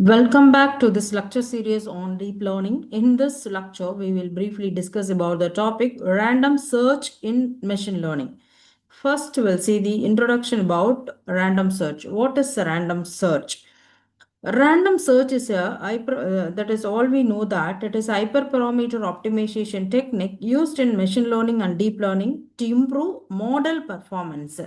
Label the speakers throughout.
Speaker 1: Welcome back to this lecture series on deep learning. In this lecture, we will briefly discuss about the topic random search in machine learning. First, we'll see the introduction about random search. What is a random search? Random search is that is all we know that it is hyperparameter optimization technique used in machine learning and deep learning to improve model performance.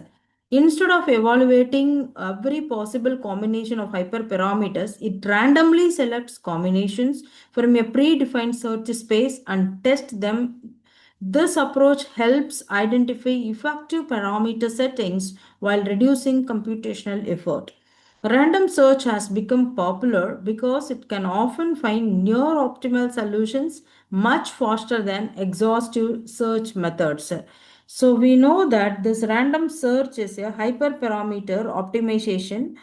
Speaker 1: Instead of evaluating every possible combination of hyperparameters, it randomly selects combinations from a predefined search space and tests them. This approach helps identify effective parameter settings while reducing computational effort. Random search has become popular because it can often find near optimal solutions much faster than exhaustive search methods. So we know that this random search is a hyperparameter optimization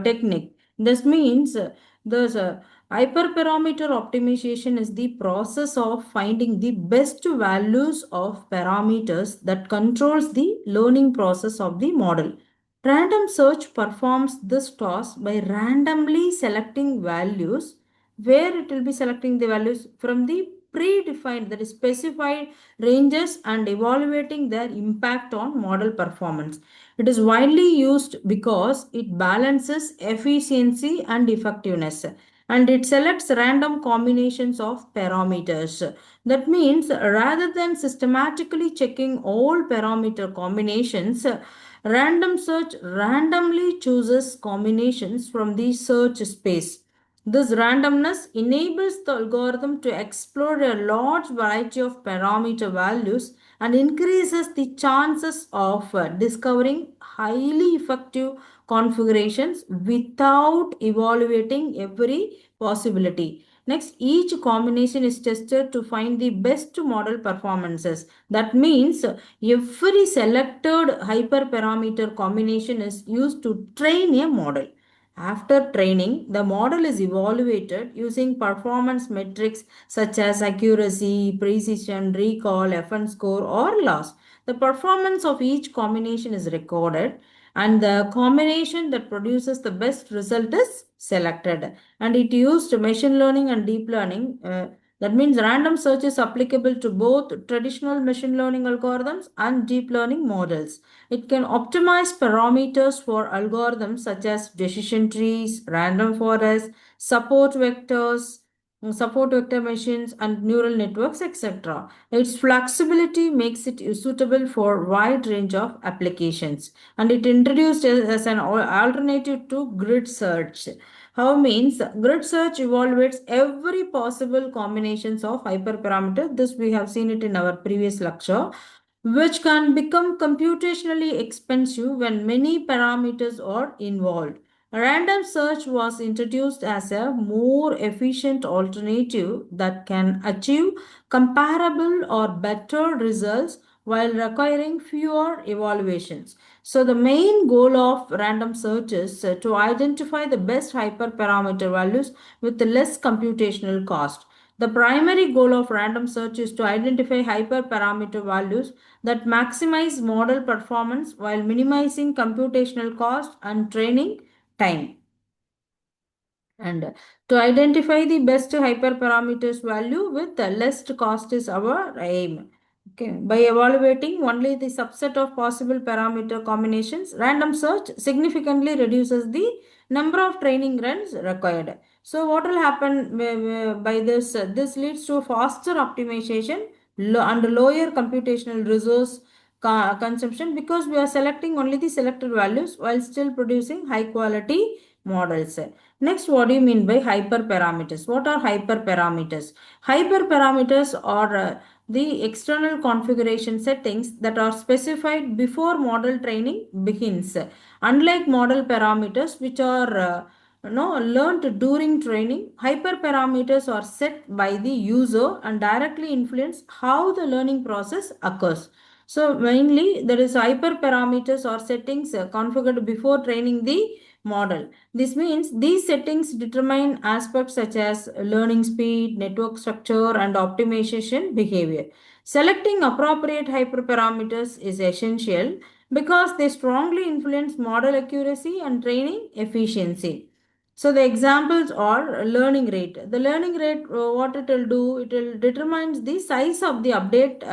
Speaker 1: technique. This means there's a hyperparameter optimization is the process of finding the best values of parameters that controls the learning process of the model. Random search performs this task by randomly selecting values where it will be selecting the values from the predefined, that is specified ranges and evaluating their impact on model performance. It is widely used because it balances efficiency and effectiveness and it selects random combinations of parameters. That means rather than systematically checking all parameter combinations, random search randomly chooses combinations from the search space. This randomness enables the algorithm to explore a large variety of parameter values and increases the chances of discovering highly effective configurations without evaluating every possibility. Next, each combination is tested to find the best model performances. That means every selected hyperparameter combination is used to train a model. After training, the model is evaluated using performance metrics such as accuracy, precision, recall, FN score, or loss. The performance of each combination is recorded, and the combination that produces the best result is selected. And it used machine learning and deep learning. That means random search is applicable to both traditional machine learning algorithms and deep learning models. It can optimize parameters for algorithms such as decision trees, random forests, support vector machines, and neural networks, etc. Its flexibility makes it suitable for wide range of applications, and it introduced as an alternative to grid search. How means grid search evaluates every possible combinations of hyperparameter. This we have seen it in our previous lecture, which can become computationally expensive when many parameters are involved. Random search was introduced as a more efficient alternative that can achieve comparable or better results while requiring fewer evaluations. So the main goal of random search is to identify the best hyperparameter values with less computational cost. The primary goal of random search is to identify hyperparameter values that maximize model performance while minimizing computational cost and training time. And to identify the best hyperparameters value with the least cost is our aim. Okay. By evaluating only the subset of possible parameter combinations, random search significantly reduces the number of training runs required. So what will happen by this? This leads to faster optimization and lower computational resource consumption because we are selecting only the selected values while still producing high quality models. Next, what do you mean by hyperparameters? What are hyperparameters? Hyperparameters are the external configuration settings that are specified before model training begins. Unlike model parameters, which are learned during training, hyperparameters are set by the user and directly influence how the learning process occurs. So mainly there is hyperparameters or settings configured before training the model. This means these settings determine aspects such as learning speed, network structure, and optimization behavior. Selecting appropriate hyperparameters is essential because they strongly influence model accuracy and training efficiency. So the examples are learning rate. The learning rate, what it will do, it will determine the size of the update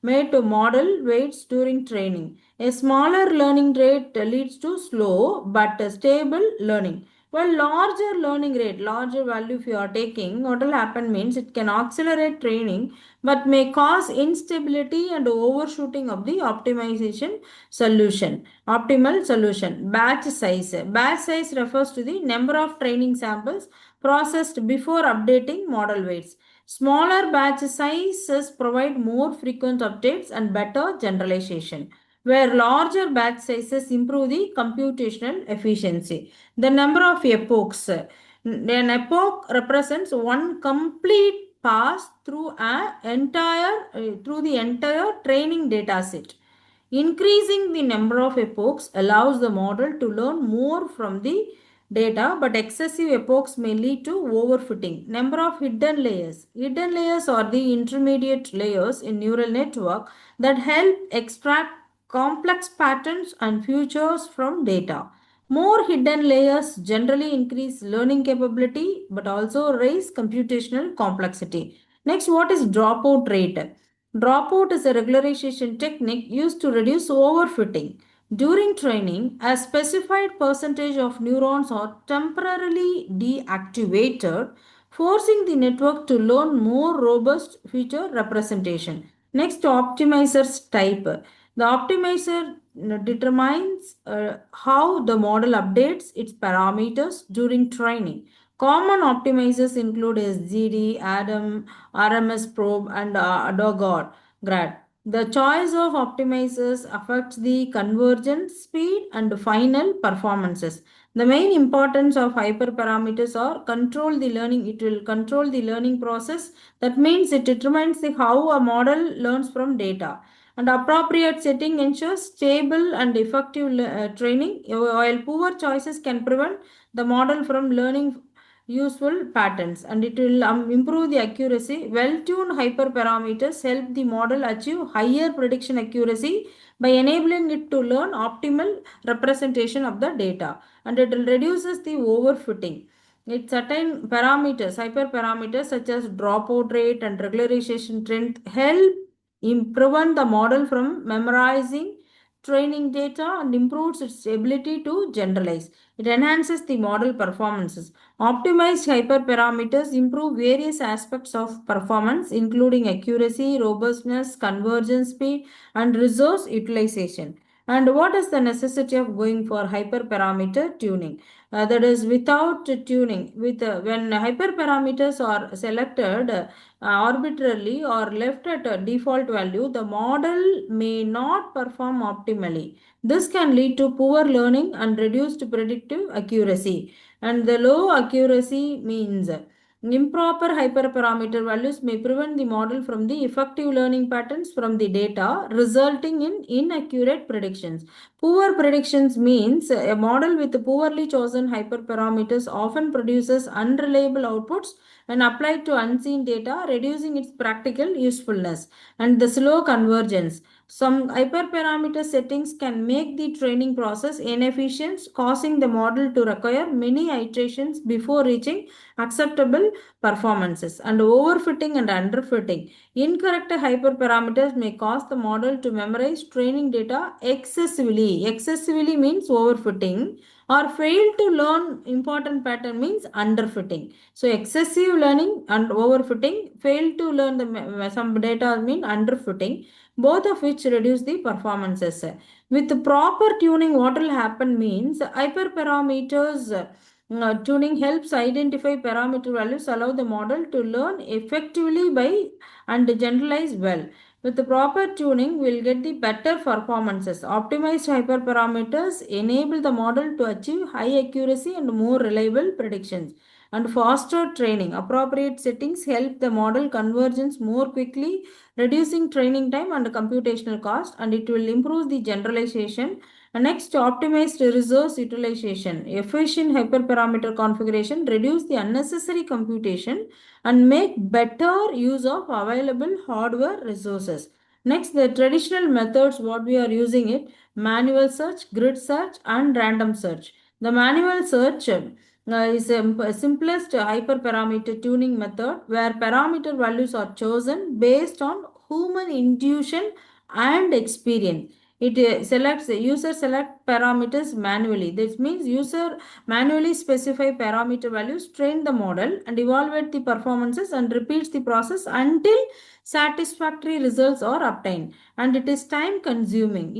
Speaker 1: made to model weights during training. A smaller learning rate leads to slow but stable learning. Well, larger learning rate, larger value if you are taking, what will happen means it can accelerate training but may cause instability and overshooting of the optimization solution. Optimal solution. Batch size. Batch size refers to the number of training samples processed before updating model weights. Smaller batch sizes provide more frequent updates and better generalization, where larger batch sizes improve the computational efficiency. The number of epochs. An epoch represents one complete pass through the entire training data set. Increasing the number of epochs allows the model to learn more from the data, but excessive epochs may lead to overfitting. Number of hidden layers. Hidden layers are the intermediate layers in neural network that help extract complex patterns and features from data. More hidden layers generally increase learning capability but also raise computational complexity. Next, what is dropout rate? Dropout is a regularization technique used to reduce overfitting. During training, a specified percentage of neurons are temporarily deactivated, forcing the network to learn more robust feature representation. Next, optimizer's type. The optimizer determines how the model updates its parameters during training. Common optimizers include SGD, ADAM, RMS probe, and Dogor grad. The choice of optimizers affects the convergence speed and final performances. The main importance of hyperparameters are control the learning. It will control the learning process. That means it determines how a model learns from data. And appropriate setting ensures stable and effective training, while poor choices can prevent the model from learning useful patterns, and it will improve the accuracy. Well-tuned hyperparameters help the model achieve higher prediction accuracy by enabling it to learn optimal representation of the data, and it will reduces the overfitting. It certain parameters, hyperparameters such as dropout rate and regularization trend help prevent the model from memorizing training data and improves its ability to generalize. It enhances the model performances. Optimized hyperparameters improve various aspects of performance, including accuracy, robustness, convergence speed, and resource utilization. And what is the necessity of going for hyperparameter tuning? That is, without tuning, when hyperparameters are selected arbitrarily or left at a default value, the model may not perform optimally. This can lead to poor learning and reduced predictive accuracy. And the low accuracy means improper hyperparameter values may prevent the model from the effective learning patterns from the data, resulting in inaccurate predictions. Poor predictions means a model with poorly chosen hyperparameters often produces unreliable outputs when applied to unseen data, reducing its practical usefulness. And the slow convergence. Some hyperparameter settings can make the training process inefficient, causing the model to require many iterations before reaching acceptable performances. And overfitting and underfitting. Incorrect hyperparameters may cause the model to memorize training data excessively. Excessively means overfitting, or fail to learn important pattern means underfitting. So excessive learning and overfitting, fail to learn some data mean underfitting, both of which reduce the performances. With proper tuning, what will happen means hyperparameters tuning helps identify parameter values, allow the model to learn effectively by and generalize well. With the proper tuning, we'll get the better performances. Optimized hyperparameters enable the model to achieve high accuracy and more reliable predictions. And faster training. Appropriate settings help the model convergence more quickly, reducing training time and computational cost, and it will improve the generalization. And next, optimized resource utilization. Efficient hyperparameter configuration reduce the unnecessary computation and make better use of available hardware resources. Next, the traditional methods what we are using it, manual search, grid search, and random search. The manual search is a simplest hyperparameter tuning method where parameter values are chosen based on human intuition and experience. It selects user select parameters manually. This means user manually specify parameter values, train the model, and evaluate the performances and repeats the process until satisfactory results are obtained. And it is time consuming.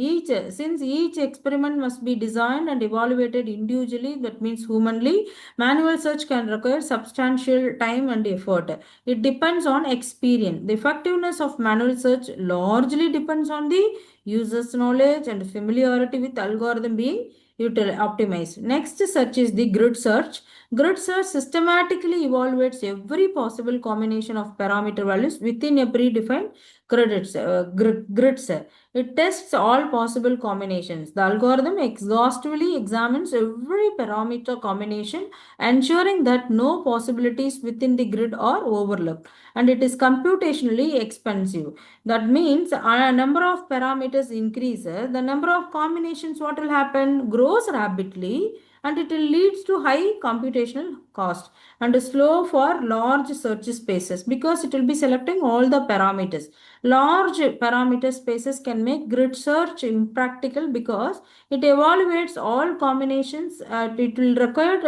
Speaker 1: Since each experiment must be designed and evaluated individually, that means humanly, manual search can require substantial time and effort. It depends on experience. The effectiveness of manual search largely depends on the user's knowledge and familiarity with algorithm being optimized. Next search is the grid search. Grid search systematically evaluates every possible combination of parameter values within a predefined grid set. It tests all possible combinations. The algorithm exhaustively examines every parameter combination, ensuring that no possibilities within the grid are overlooked. And it is computationally expensive. That means a number of parameters increases, the number of combinations what will happen grows rapidly, and it will leads to high computational cost and slow for large search spaces because it will be selecting all the parameters. Large parameter spaces can make grid search impractical because it evaluates all combinations. It will require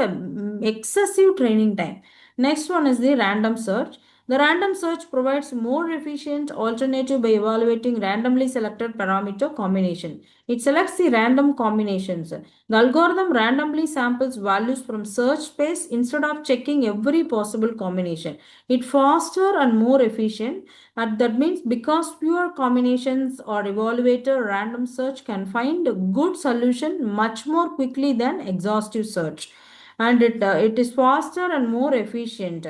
Speaker 1: excessive training time. Next one is the random search. The random search provides more efficient alternative by evaluating randomly selected parameter combination. It selects the random combinations. The algorithm randomly samples values from search space instead of checking every possible combination. It faster and more efficient. And that means because fewer combinations are evaluated, random search can find a good solution much more quickly than exhaustive search. And it is faster and more efficient,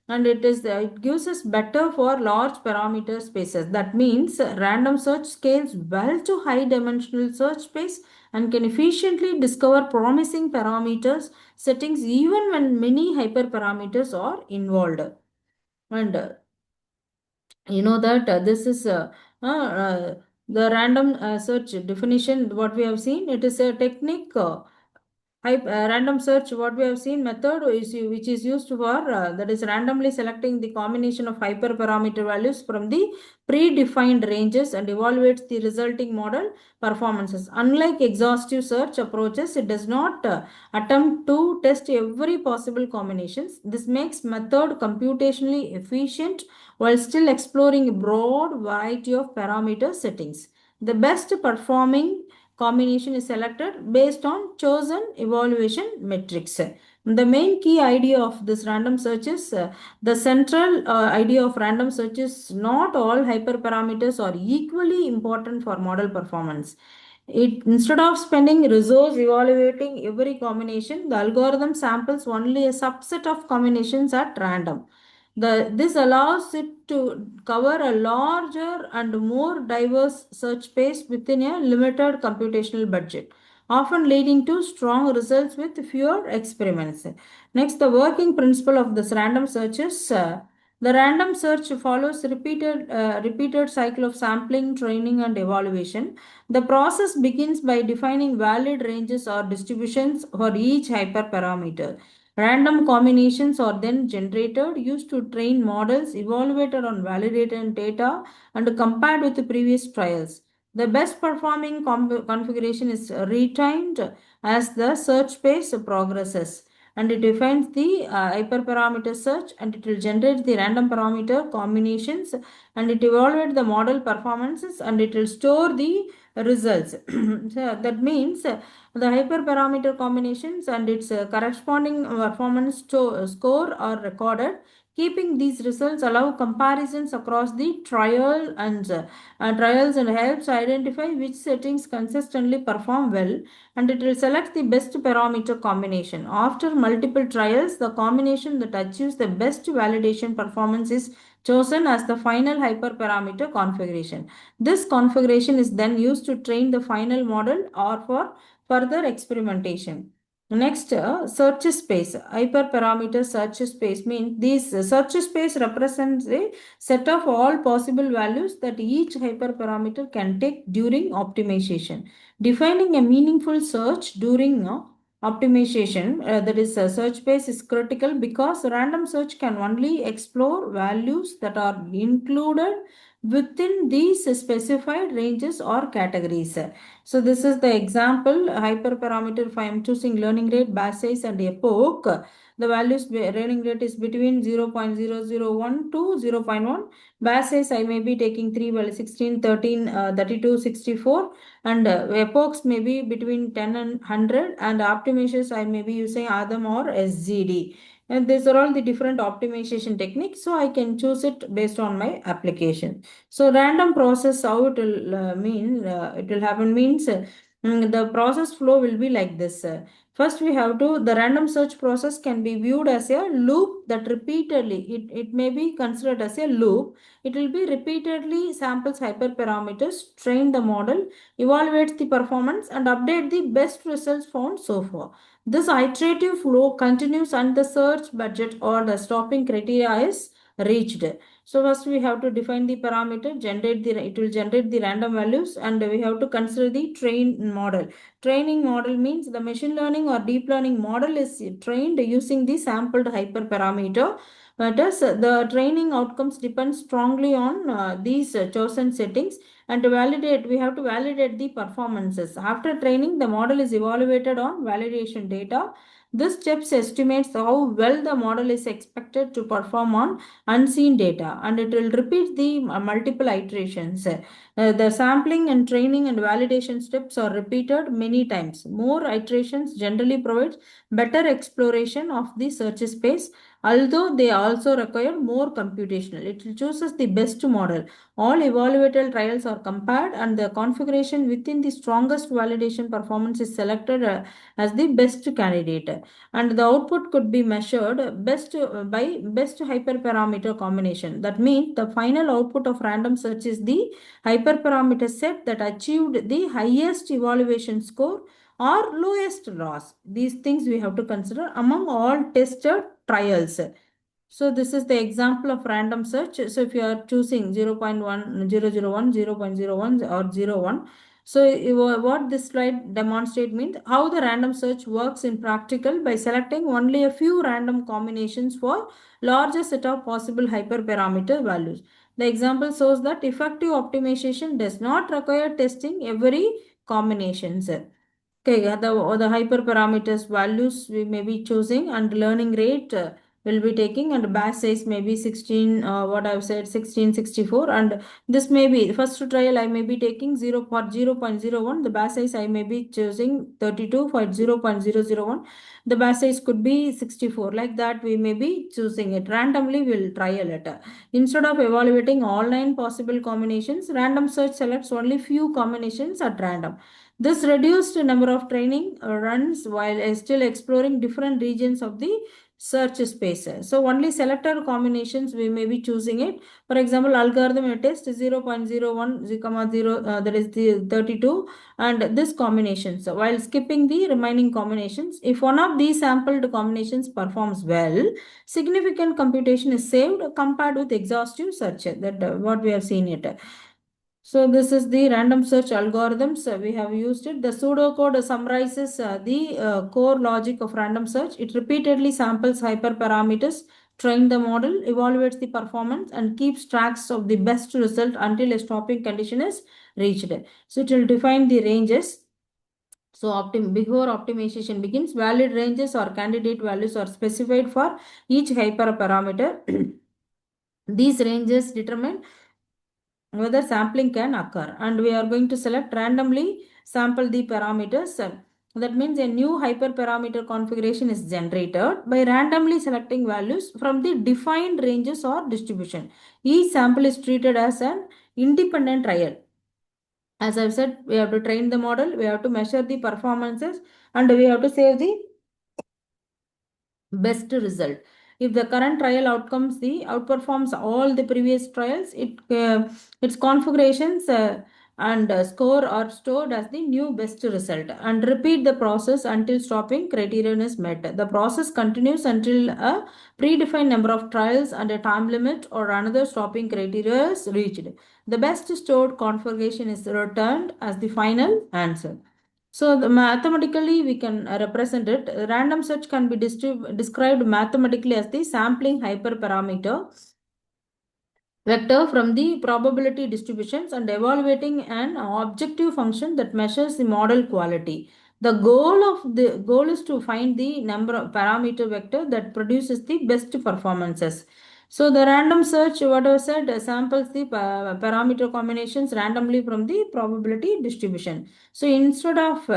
Speaker 1: and it gives us better for large parameter spaces. That means random search scales well to high dimensional search space and can efficiently discover promising parameters settings even when many hyperparameters are involved. And you know that this is the random search definition what we have seen. It is a technique, random search what we have seen method is which is used for that is randomly selecting the combination of hyperparameter values from the predefined ranges and evaluates the resulting model performances. Unlike exhaustive search approaches, it does not attempt to test every possible combinations. This makes method computationally efficient while still exploring a broad variety of parameter settings. The best performing combination is selected based on chosen evaluation metrics. The main key idea of this random search is the central idea of random search is not all hyperparameters are equally important for model performance. Instead of spending resource evaluating every combination, the algorithm samples only a subset of combinations at random. This allows it to cover a larger and more diverse search space within a limited computational budget, often leading to strong results with fewer experiments. Next, the working principle of this random search is the random search follows repeated cycle of sampling, training, and evaluation. The process begins by defining valid ranges or distributions for each hyperparameter. Random combinations are then generated, used to train models, evaluated on validated data, and compared with the previous trials. The best performing configuration is retained as the search space progresses, and it defines the hyperparameter search, and it will generate the random parameter combinations, and it evaluate the model performances, and it will store the results. So that means the hyperparameter combinations and its corresponding performance score are recorded. Keeping these results allow comparisons across the trials and helps identify which settings consistently perform well, and it will select the best parameter combination. After multiple trials, the combination that achieves the best validation performance is chosen as the final hyperparameter configuration. This configuration is then used to train the final model or for further experimentation. Next, search space. Hyperparameter search space means this search space represents a set of all possible values that each hyperparameter can take during optimization. Defining a meaningful search during optimization, that is search space, is critical because random search can only explore values that are included within these specified ranges or categories. So this is the example hyperparameter. If I am choosing learning rate, batch size and epoch, the values learning rate is between 0.001 to 0.1. Batch size I may be taking 3, well, 16, 13, 32, 64, and epochs may be between 10 and 100, and optimizations I may be using Adam or SGD. And these are all the different optimization techniques, so I can choose it based on my application. So random process, how it will it will happen means the process flow will be like this. First, we have to, the random search process can be viewed as a loop that repeatedly, it may be considered as a loop. It will be repeatedly samples hyperparameters, train the model, evaluates the performance, and update the best results found so far. This iterative flow continues and the search budget or the stopping criteria is reached. So first we have to define the parameter, generate the, it will generate the random values, and we have to consider the train model. Training model means the machine learning or deep learning model is trained using the sampled hyperparameter. Thus, the training outcomes depend strongly on these chosen settings, and to validate, we have to validate the performances. After training, the model is evaluated on validation data. This steps estimates how well the model is expected to perform on unseen data, and it will repeat the multiple iterations. The sampling and training and validation steps are repeated many times. More iterations generally provides better exploration of the search space, although they also require more computational. It chooses the best model. All evaluated trials are compared, and the configuration within the strongest validation performance is selected as the best candidate. And the output could be measured best by best hyperparameter combination. That means the final output of random search is the hyperparameter set that achieved the highest evaluation score or lowest loss. These things we have to consider among all tested trials. So this is the example of random search. So if you are choosing 0.1, 001, 0.01 or 01, so what this slide demonstrate means how the random search works in practical by selecting only a few random combinations for larger set of possible hyperparameter values. The example shows that effective optimization does not require testing every combinations. Okay, the hyperparameters values we may be choosing, and learning rate will be taking, and batch size may be 16, what I've said 1664, and this may be first trial I may be taking 0 for 0.01, the batch size I may be choosing 32 for 0.001, the batch size could be 64, like that we may be choosing it randomly. We'll trial it. Instead of evaluating all 9 possible combinations, random search selects only few combinations at random. This reduced number of training runs while still exploring different regions of the search space. So only selected combinations we may be choosing it. For example, algorithm test 0.01, 0, that is the 32, and this combinations. So while skipping the remaining combinations, if one of these sampled combinations performs well, significant computation is saved compared with exhaustive search. That what we have seen it. So this is the random search algorithms. We have used it. The pseudocode summarizes the core logic of random search. It repeatedly samples hyperparameters, trains the model, evaluates the performance, and keeps tracks of the best result until a stopping condition is reached. So it will define the ranges. So before optimization begins, valid ranges or candidate values are specified for each hyperparameter. These ranges determine whether sampling can occur, and we are going to select randomly sample the parameters. That means a new hyperparameter configuration is generated by randomly selecting values from the defined ranges or distribution. Each sample is treated as an independent trial. As I've said, we have to train the model, we have to measure the performances, and we have to save the best result. If the current trial outcomes the outperforms all the previous trials, its configurations and score are stored as the new best result, and repeat the process until stopping criterion is met. The process continues until a predefined number of trials and a time limit or another stopping criteria is reached. The best stored configuration is returned as the final answer. So mathematically we can represent it. Random search can be described mathematically as the sampling hyperparameter vector from the probability distributions and evaluating an objective function that measures the model quality. The goal is to find the number of parameter vector that produces the best performances. So the random search, what I said, samples the parameter combinations randomly from the probability distribution. So instead of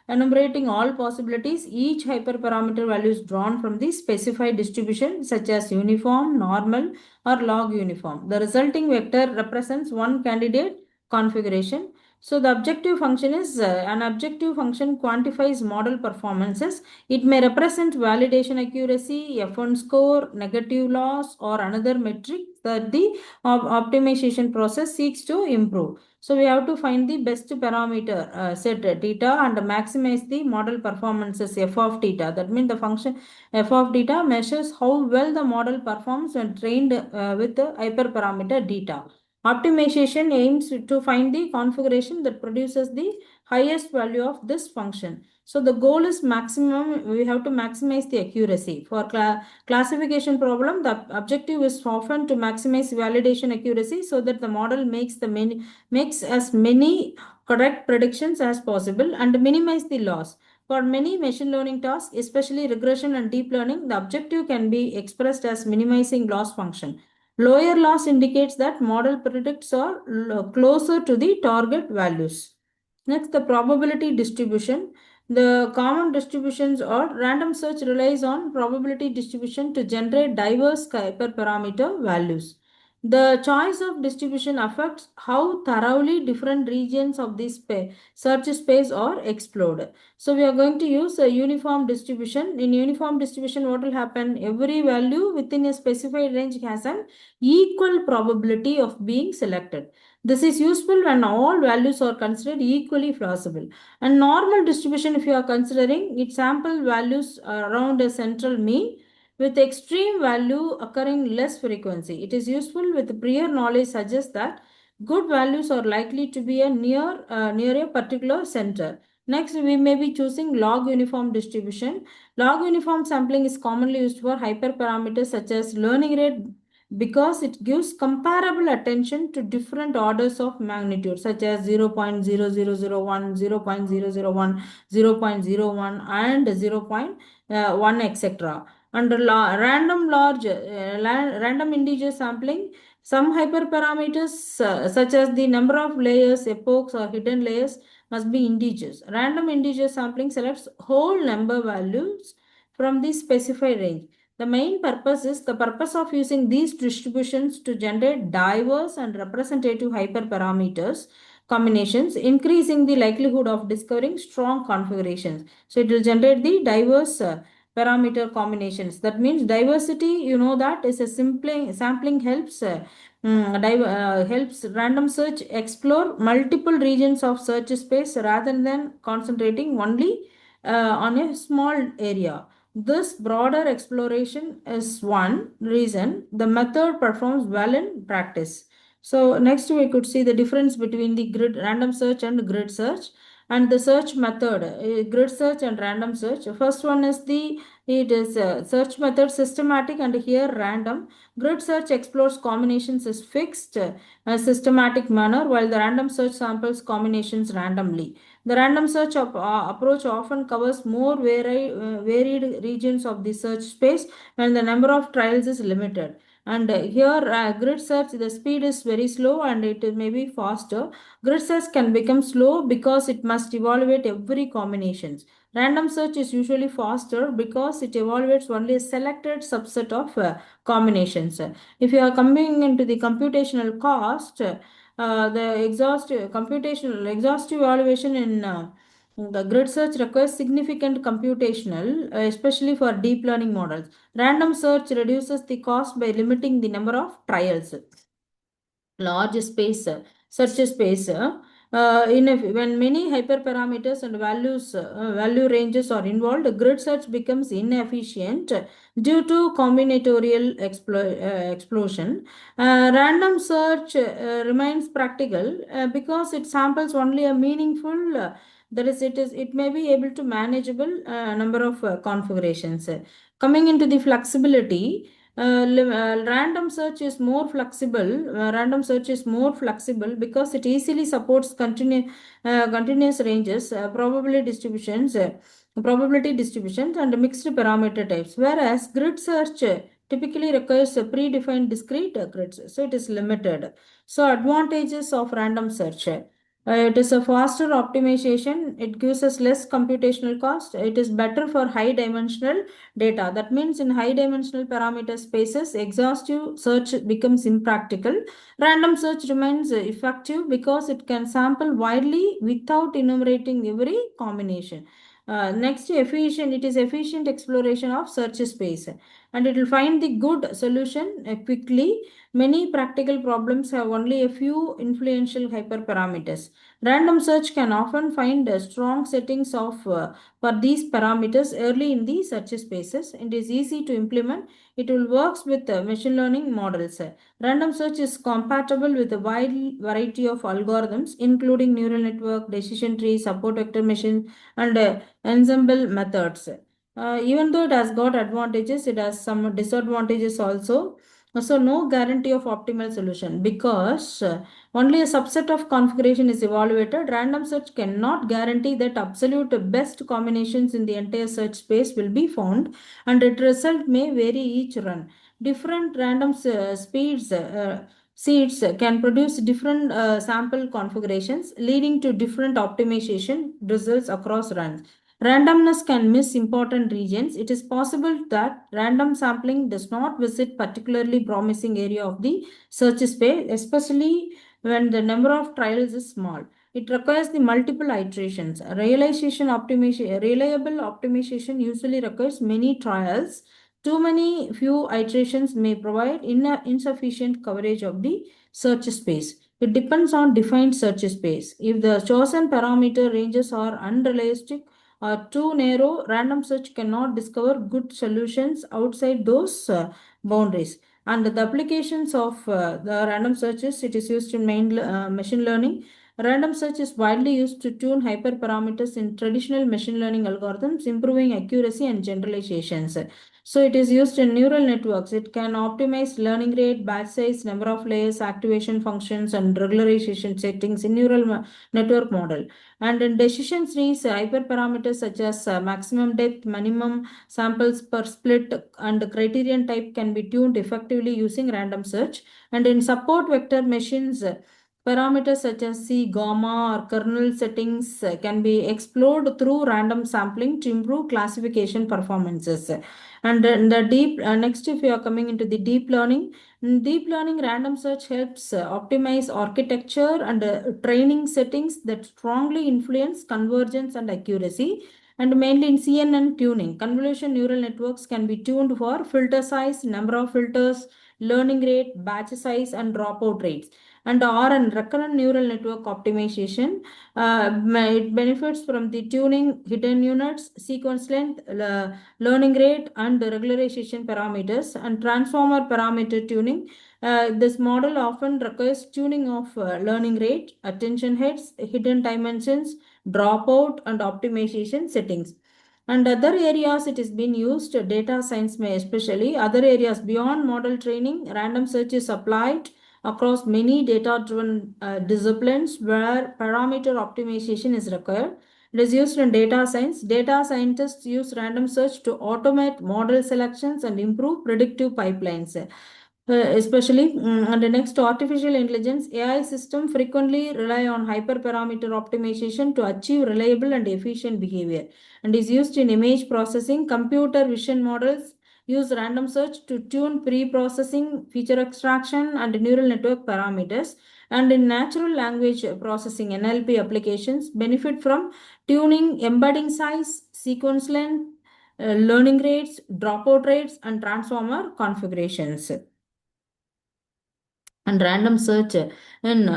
Speaker 1: enumerating all possibilities, each hyperparameter value is drawn from the specified distribution such as uniform, normal, or log uniform. The resulting vector represents one candidate configuration. So the objective function is an objective function quantifies model performances. It may represent validation accuracy, F1 score, negative loss, or another metric that the optimization process seeks to improve. So we have to find the best parameter set theta and maximize the model performances f of theta. That means the function f of theta measures how well the model performs when trained with the hyperparameter theta. Optimization aims to find the configuration that produces the highest value of this function. So the goal is maximum, we have to maximize the accuracy. For classification problem, the objective is often to maximize validation accuracy so that the model makes as many correct predictions as possible and minimize the loss. For many machine learning tasks, especially regression and deep learning, the objective can be expressed as minimizing loss function. Lower loss indicates that model predicts are closer to the target values. Next, the probability distribution. The common distributions or random search relies on probability distribution to generate diverse hyperparameter values. The choice of distribution affects how thoroughly different regions of this search space are explored. So we are going to use a uniform distribution. In uniform distribution, what will happen? Every value within a specified range has an equal probability of being selected. This is useful when all values are considered equally plausible. And normal distribution, if you are considering, it sample values around a central mean with extreme value occurring less frequency. It is useful with prior knowledge suggests that good values are likely to be near a particular center. Next, we may be choosing log uniform distribution. Log uniform sampling is commonly used for hyperparameters such as learning rate because it gives comparable attention to different orders of magnitude such as 0.0001, 0.001, 0.01 and 0.1 etc. Under random integer sampling, some hyperparameters such as the number of layers, epochs or hidden layers must be integers. Random integer sampling selects whole number values from the specified range. The purpose of using these distributions to generate diverse and representative hyperparameters combinations, increasing the likelihood of discovering strong configurations. So it will generate the diverse parameter combinations. That means diversity, you know, that is a sampling helps helps random search explore multiple regions of search space rather than concentrating only on a small area. This broader exploration is one reason the method performs well in practice. So next we could see the difference between the grid random search and grid search and the search method, grid search and random search. First one is the it is search method systematic and here random. Grid search explores combinations is fixed systematic manner while the random search samples combinations randomly. The random search approach often covers more varied regions of the search space when the number of trials is limited. And here, grid search, the speed is very slow and it may be faster. Grid search can become slow because it must evaluate every combinations. Random search is usually faster because it evaluates only a selected subset of combinations. If you are coming into the computational cost, the exhaustive evaluation in the grid search requires significant computational, especially for deep learning models. Random search reduces the cost by limiting the number of trials. Large space, search space. When many hyperparameters and value ranges are involved, grid search becomes inefficient due to combinatorial explosion. Random search remains practical because it samples only a It may be able to manageable number of configurations. Coming into the flexibility, random search is more flexible. Random search is more flexible because it easily supports continuous ranges, probability distributions, and mixed parameter types. Whereas grid search typically requires a predefined discrete grids, so it is limited. So advantages of random search. It is a faster optimization. It gives us less computational cost. It is better for high dimensional data. That means in high dimensional parameter spaces, exhaustive search becomes impractical. Random search remains effective because it can sample widely without enumerating every combination. Next, efficient. It is efficient exploration of search space, and it will find the good solution quickly. Many practical problems have only a few influential hyperparameters. Random search can often find strong settings for these parameters early in the search spaces. It is easy to implement. It will works with machine learning models. Random search is compatible with a wide variety of algorithms, including neural network, decision tree, support vector machine, and ensemble methods. Even though it has got advantages, it has some disadvantages also. So no guarantee of optimal solution because only a subset of configuration is evaluated. Random search cannot guarantee that absolute best combinations in the entire search space will be found, and its result may vary each run. Different random seeds can produce different sample configurations, leading to different optimization results across runs. Randomness can miss important regions. It is possible that random sampling does not visit particularly promising area of the search space, especially when the number of trials is small. It requires the multiple iterations. Reliable optimization usually requires many trials. Too many few iterations may provide insufficient coverage of the search space. It depends on defined search space. If the chosen parameter ranges are unrealistic or too narrow, random search cannot discover good solutions outside those boundaries. And the applications of the random searches, it is used in machine learning. Random search is widely used to tune hyperparameters in traditional machine learning algorithms, improving accuracy and generalizations. So it is used in neural networks. It can optimize learning rate, batch size, number of layers, activation functions, and regularization settings in network model. And in decision trees, hyperparameters such as maximum depth, minimum samples per split, and criterion type can be tuned effectively using random search. And in support vector machines, parameters such as C, gamma, or kernel settings can be explored through random sampling to improve classification performances. And then the next, if you are coming into the deep learning, in deep learning random search helps optimize architecture and training settings that strongly influence convergence and accuracy. And mainly in CNN tuning, convolution neural networks can be tuned for filter size, number of filters, learning rate, batch size, and dropout rates. And RN, recurrent neural network optimization, it benefits from the tuning hidden units, sequence length, learning rate, and the regularization parameters. And transformer parameter tuning, this model often requires tuning of learning rate, attention heads, hidden dimensions, dropout, and optimization settings. And other areas it is being used, data science may especially, other areas beyond model training, random search is applied across many data-driven disciplines where parameter optimization is required. It is used in data science. Data scientists use random search to automate model selections and improve predictive pipelines. Especially and the next, artificial intelligence AI system frequently rely on hyperparameter optimization to achieve reliable and efficient behavior, and is used in image processing. Computer vision models use random search to tune pre-processing, feature extraction, and neural network parameters. And in natural language processing, NLP applications benefit from tuning embedding size, sequence length, learning rates, dropout rates, and transformer configurations. And random search in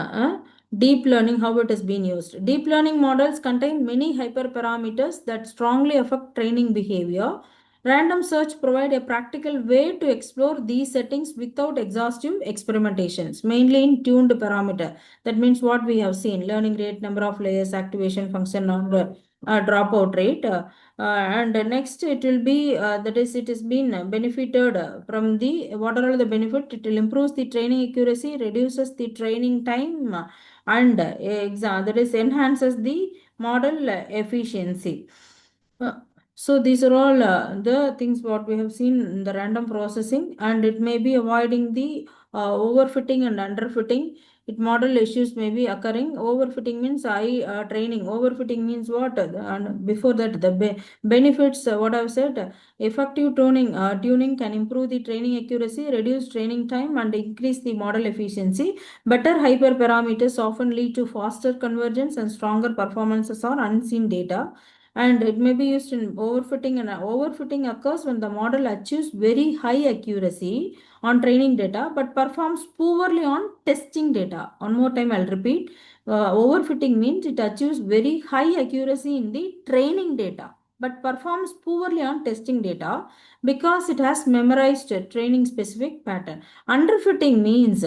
Speaker 1: deep learning, how it has been used. Deep learning models contain many hyperparameters that strongly affect training behavior. Random search provide a practical way to explore these settings without exhaustive experimentations, mainly in tuned parameter. That means what we have seen: learning rate, number of layers, activation function, or dropout rate. And next, it will be that is, it has been benefited from the what are all the benefit? It will improve the training accuracy, reduces the training time, and that is enhances the model efficiency. Uh, so these are all the things what we have seen in the random processing, and it may be avoiding the overfitting and underfitting. It model issues may be occurring. Overfitting means training. Overfitting means what? And before that, the benefits. What I've said, effective tuning can improve the training accuracy, reduce training time, and increase the model efficiency. Better hyperparameters often lead to faster convergence and stronger performances on unseen data, and it may be used in overfitting, and overfitting occurs when the model achieves very high accuracy on training data but performs poorly on testing data. One more time I'll repeat. Overfitting means it achieves very high accuracy in the training data but performs poorly on testing data because it has memorized a training specific pattern. Underfitting means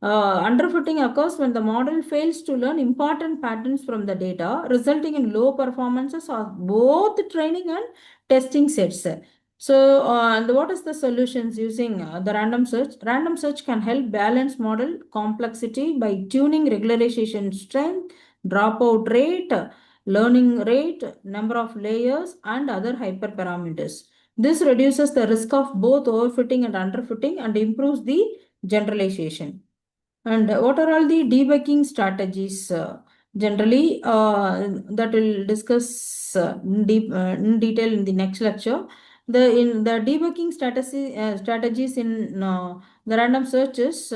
Speaker 1: underfitting occurs when the model fails to learn important patterns from the data, resulting in low performances of both training and testing sets. So, what is the solutions using the random search? Random search can help balance model complexity by tuning regularization strength, dropout rate, learning rate, number of layers, and other hyperparameters. This reduces the risk of both overfitting and underfitting and improves the generalization. And what are all the debugging strategies? Generally, that will discuss in detail in the next lecture. The debugging strategies in the random searches.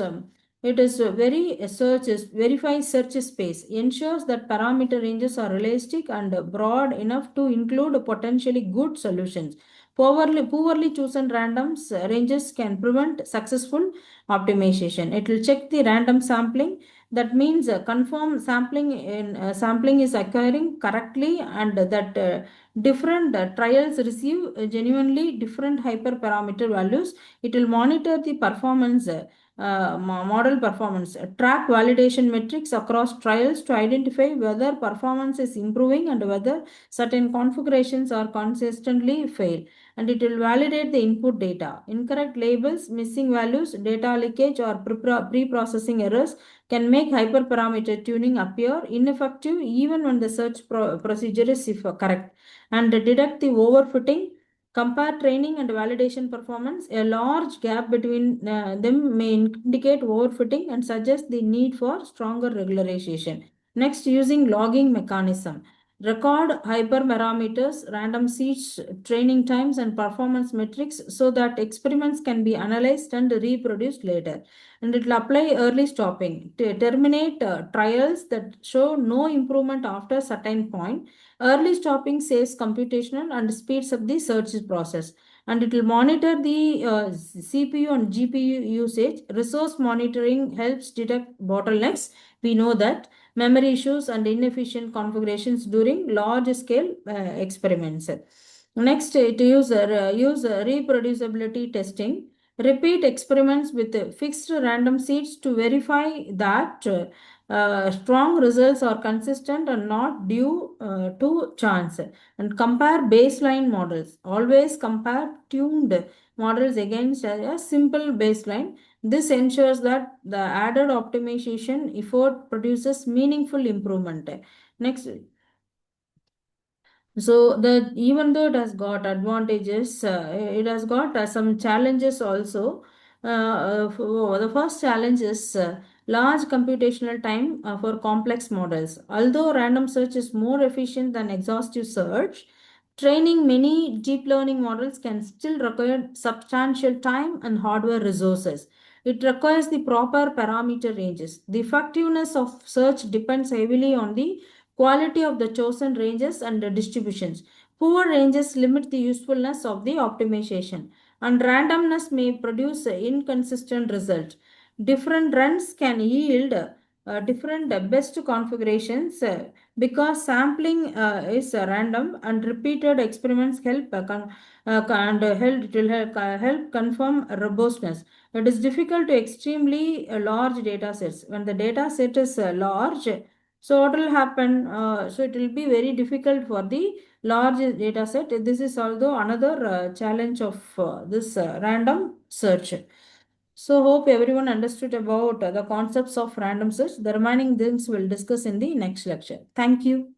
Speaker 1: It is very searches verify search space, ensures that parameter ranges are realistic and broad enough to include potentially good solutions. Poorly chosen randoms ranges can prevent successful optimization. It will check the random sampling. That means confirm sampling is occurring correctly, and that different trials receive genuinely different hyperparameter values. It will monitor the performance. Model performance, track validation metrics across trials to identify whether performance is improving and whether certain configurations are consistently fail, and it will validate the input data. Incorrect labels, missing values, data leakage, or pre-processing errors can make hyperparameter tuning appear ineffective even when the search procedure is if correct. And detect the overfitting. Compare training and validation performance. A large gap between them may indicate overfitting and suggest the need for stronger regularization. Next, using logging mechanism. Record hyperparameters, random seeds, training times, and performance metrics so that experiments can be analyzed and reproduced later. And it will apply early stopping to terminate trials that show no improvement after a certain point. Early stopping saves computational and speeds up the search process. And it will monitor the CPU and GPU usage. Resource monitoring helps detect bottlenecks. We know that memory issues and inefficient configurations during large scale experiments. Next, use reproducibility testing. Repeat experiments with fixed random seeds to verify that strong results are consistent and not due to chance. And compare baseline models. Always compare tuned models against a simple baseline. This ensures that the added optimization effort produces meaningful improvement. Next, so the even though it has got advantages, it has got some challenges also. The first challenge is large computational time for complex models. Although random search is more efficient than exhaustive search, training many deep learning models can still require substantial time and hardware resources. It requires the proper parameter ranges. The effectiveness of search depends heavily on the quality of the chosen ranges and the distributions. Poor ranges limit the usefulness of the optimization, and randomness may produce inconsistent results. Different runs can yield different best configurations because sampling is random and repeated experiments help help it will help confirm robustness. It is difficult to extremely large data sets. When the data set is large, so what will happen? So it will be very difficult for the large data set. This is although another challenge of this random search. So hope everyone understood about the concepts of random search. The remaining things we'll discuss in the next lecture. Thank you.